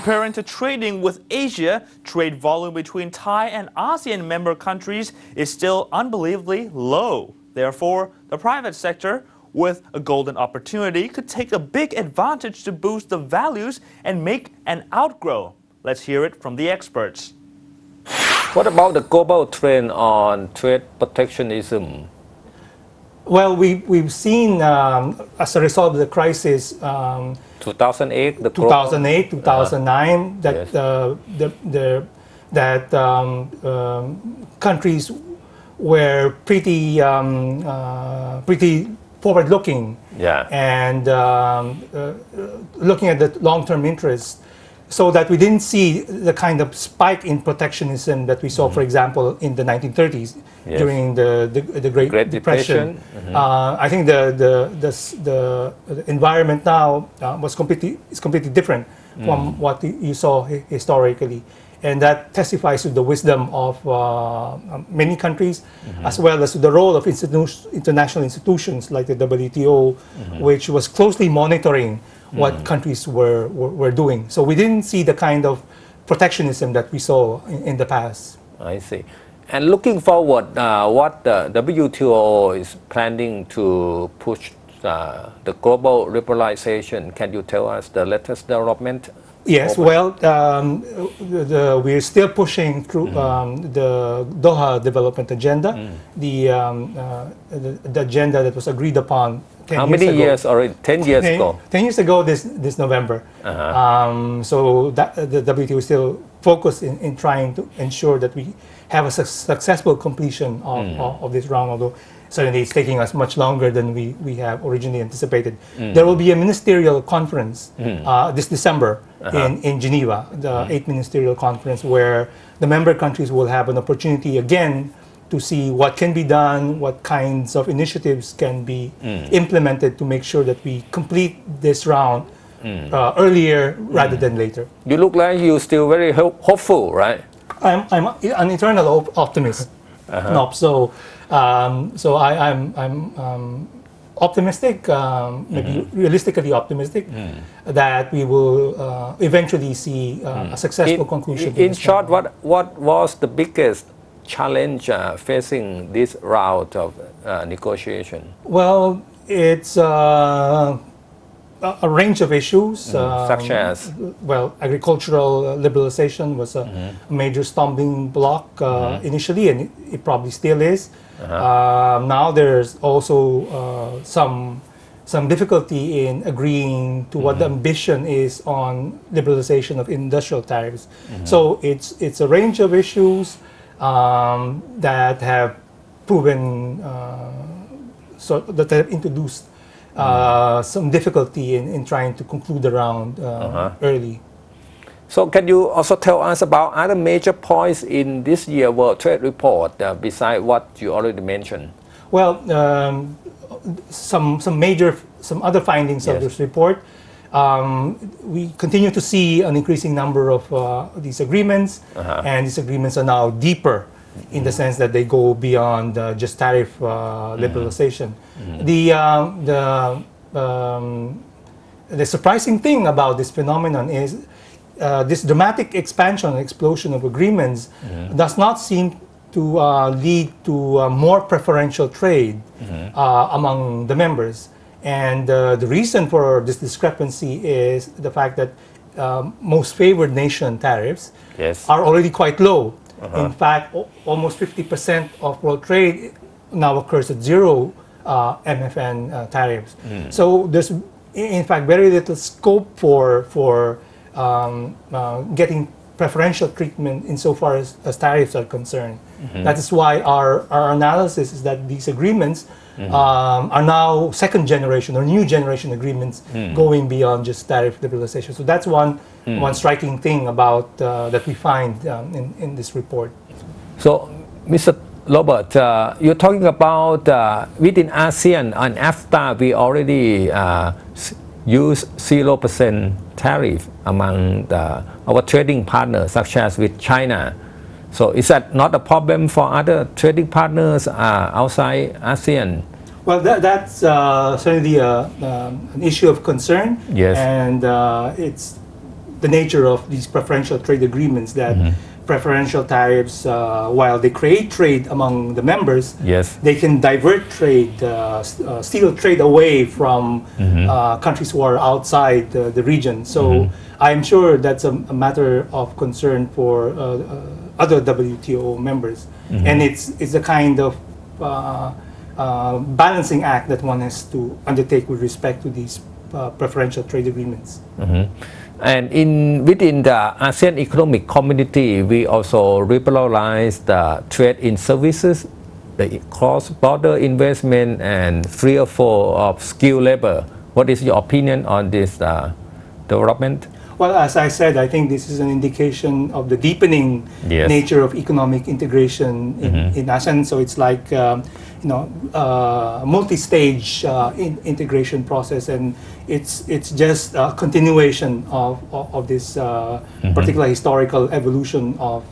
Comparing to trading with Asia, trade volume between Thai and ASEAN member countries is still unbelievably low. Therefore, the private sector, with a golden opportunity, could take a big advantage to boost the values and make an outgrow. Let's hear it from the experts. What about the global trend on trade protectionism? Well, we've seen as a result of the crisis, 2008, 2009, that yes. Countries were pretty forward-looking, and looking at the long-term interests, so that we didn't see the kind of spike in protectionism that we saw, for example, in the 1930s during the Great Depression. I think the environment now is completely different from what you saw historically, and that testifies to the wisdom of many countries, as well as to the role of international institutions like the WTO, which was closely monitoring what countries were doing. So we didn't see the kind of protectionism that we saw in the past. I see. And looking forward, what the WTO is planning to push the global liberalization, can you tell us the latest development? Yes, well, we're still pushing through the Doha Development Agenda, the agenda that was agreed upon 10 How many years ago. years already? 10 years ago? 10 years ago this November. So the WTO is still focused in trying to ensure that we have a successful completion of this round, although certainly it's taking us much longer than we have originally anticipated. There will be a ministerial conference this December in Geneva, the 8th Ministerial Conference, where the member countries will have an opportunity again to see what can be done, what kinds of initiatives can be implemented to make sure that we complete this round earlier rather than later. You look like you're still very hopeful, right? I'm an eternal optimist. So I'm optimistic, maybe realistically optimistic, that we will eventually see a successful conclusion. In short, what was the biggest challenge facing this round of negotiation? Well, it's a range of issues, such as? Well, agricultural liberalization was a major stumbling block initially, and it probably still is. Now there's also some difficulty in agreeing to what the ambition is on liberalization of industrial tariffs. So it's a range of issues that have proven that have introduced some difficulty in trying to conclude the round early. So can you also tell us about other major points in this year's World Trade Report besides what you already mentioned? Well, some other findings of this report. We continue to see an increasing number of these agreements, and these agreements are now deeper in the sense that they go beyond just tariff liberalization. The surprising thing about this phenomenon is this dramatic expansion and explosion of agreements does not seem to lead to more preferential trade among the members. And the reason for this discrepancy is the fact that most favored nation tariffs are already quite low. In fact, almost 50% of world trade now occurs at zero MFN tariffs. So there's, in fact, very little scope for getting preferential treatment insofar as tariffs are concerned. That is why our analysis is that these agreements are now second generation or new generation agreements going beyond just tariff liberalization. So that's one striking thing about that we find in this report. So, Mr. Robert, you're talking about within ASEAN and AFTA, we already use 0% tariff among our trading partners, such as with China. So is that not a problem for other trading partners outside ASEAN? Well, that's certainly an issue of concern, and it's the nature of these preferential trade agreements, that preferential tariffs, while they create trade among the members, Yes. they can divert trade, steal trade away from countries who are outside the region. So I'm sure that's a matter of concern for other WTO members, and it's a kind of balancing act that one has to undertake with respect to these preferential trade agreements. And within the ASEAN economic community, we also liberalize the trade in services, the cross-border investment, and free flow of skilled labor. What is your opinion on this development? Well, as I said, I think this is an indication of the deepening nature of economic integration in ASEAN. So it's like multi-stage integration process, and it's just a continuation of this particular historical evolution of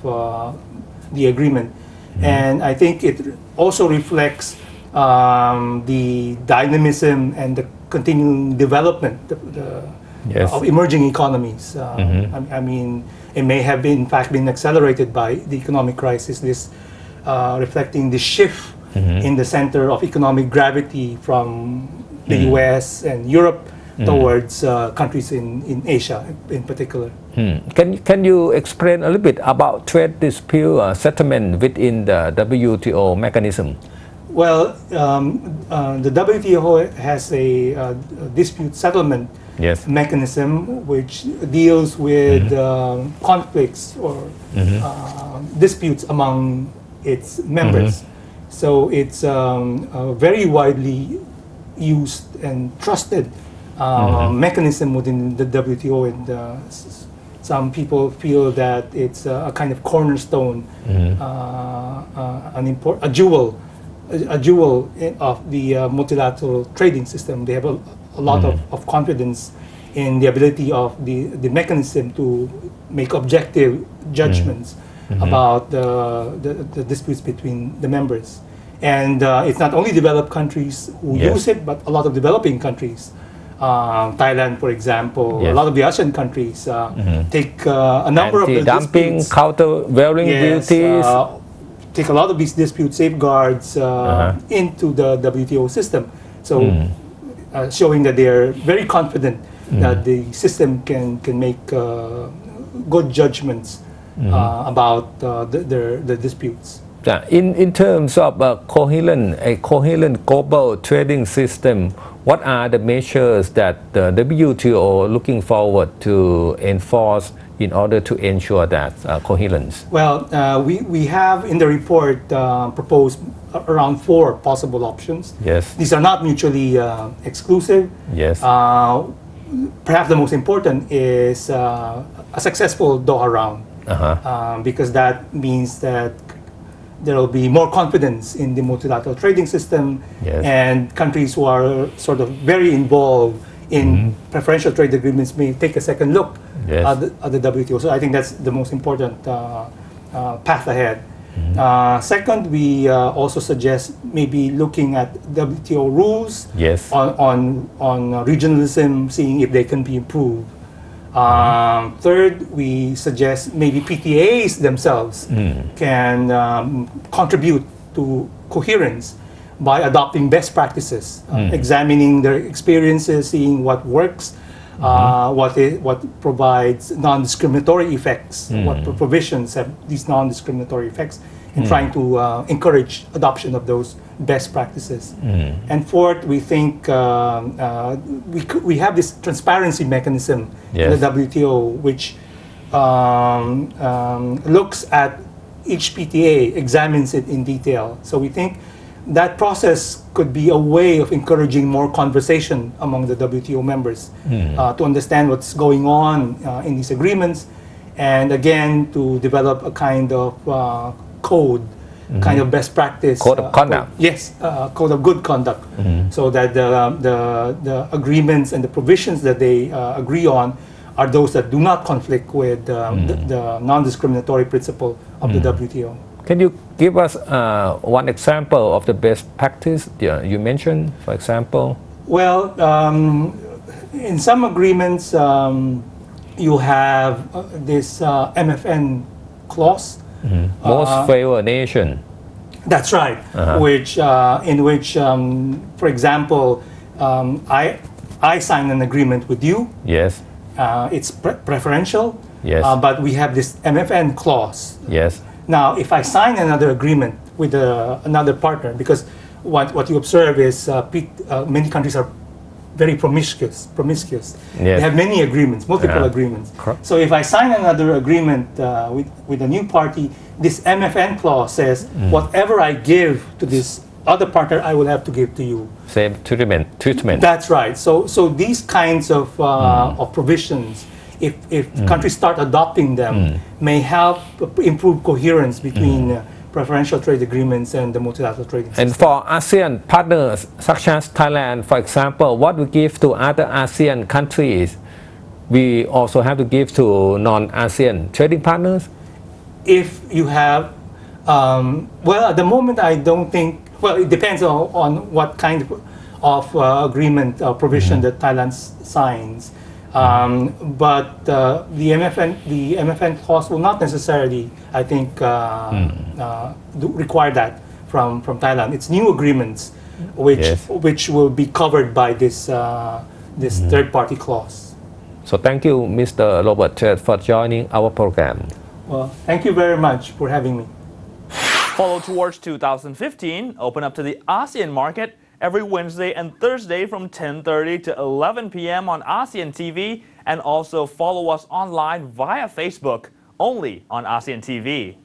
the agreement. And I think it also reflects the dynamism and the continuing development of emerging economies. I mean, it may have been, in fact, been accelerated by the economic crisis, this reflecting the shift in the center of economic gravity from the US and Europe towards countries in Asia in particular. Can you explain a little bit about trade dispute settlement within the WTO mechanism? Well, the WTO has a dispute settlement mechanism which deals with conflicts or disputes among its members. So it's a very widely used and trusted mechanism within the WTO, and some people feel that it's a kind of cornerstone, a jewel of the multilateral trading system. They have a lot of confidence in the ability of the mechanism to make objective judgments about the disputes between the members. And it's not only developed countries who use it, but a lot of developing countries. Thailand, for example, a lot of the Asian countries take a number of the dumping, countervailing duties. Take a lot of these dispute safeguards into the WTO system. So showing that they're very confident that the system can make good judgments about the disputes. In terms of a coherent global trading system, what are the measures that the WTO looking forward to enforce in order to ensure that coherence? Well, we have in the report proposed around 4 possible options. These are not mutually exclusive. Perhaps the most important is a successful Doha round, because that means that there will be more confidence in the multilateral trading system, and countries who are sort of very involved in preferential trade agreements may take a second look at the WTO. So I think that's the most important path ahead. Second, we also suggest maybe looking at WTO rules on regionalism, seeing if they can be improved. Third, we suggest maybe PTAs themselves can contribute to coherence by adopting best practices, examining their experiences, seeing what works, what provides non-discriminatory effects, what provisions have these non-discriminatory effects, and trying to encourage adoption of those best practices. And fourth, we think we have this transparency mechanism in the WTO, which looks at each PTA, examines it in detail. So we think that process could be a way of encouraging more conversation among the WTO members to understand what's going on in these agreements, and again to develop a kind of code, kind of best practice. Code of conduct. Code of good conduct, so that the agreements and the provisions that they agree on are those that do not conflict with the non-discriminatory principle of the WTO. Can you give us one example of the best practice you mentioned, for example? Well, in some agreements, you have this MFN clause. Most favored nation. That's right. Which in which, for example, I sign an agreement with you. Yes. It's preferential. Yes. But we have this MFN clause. Yes. Now, if I sign another agreement with another partner, because what you observe is many countries are very promiscuous. Yes. They have many agreements, multiple agreements. So if I sign another agreement with a new party, this MFN clause says whatever I give to this other partner, I will have to give to you. Same treatment. That's right. So these kinds of provisions, if countries start adopting them, may help improve coherence between preferential trade agreements and the multilateral trading system. And for ASEAN partners such as Thailand, for example, what we give to other ASEAN countries, we also have to give to non-ASEAN trading partners? If you have, well, at the moment I don't think, well, it depends on what kind of agreement provision that Thailand signs. But the MFN clause will not necessarily, I think, require that from Thailand. It's new agreements which will be covered by this third-party clause. So thank you, Mr. Robert Ted, for joining our program. Well, thank you very much for having me. Follow Towards 2015, open up to the ASEAN market every Wednesday and Thursday from 10:30 to 11 p.m. on ASEAN TV, and also follow us online via Facebook, only on ASEAN TV.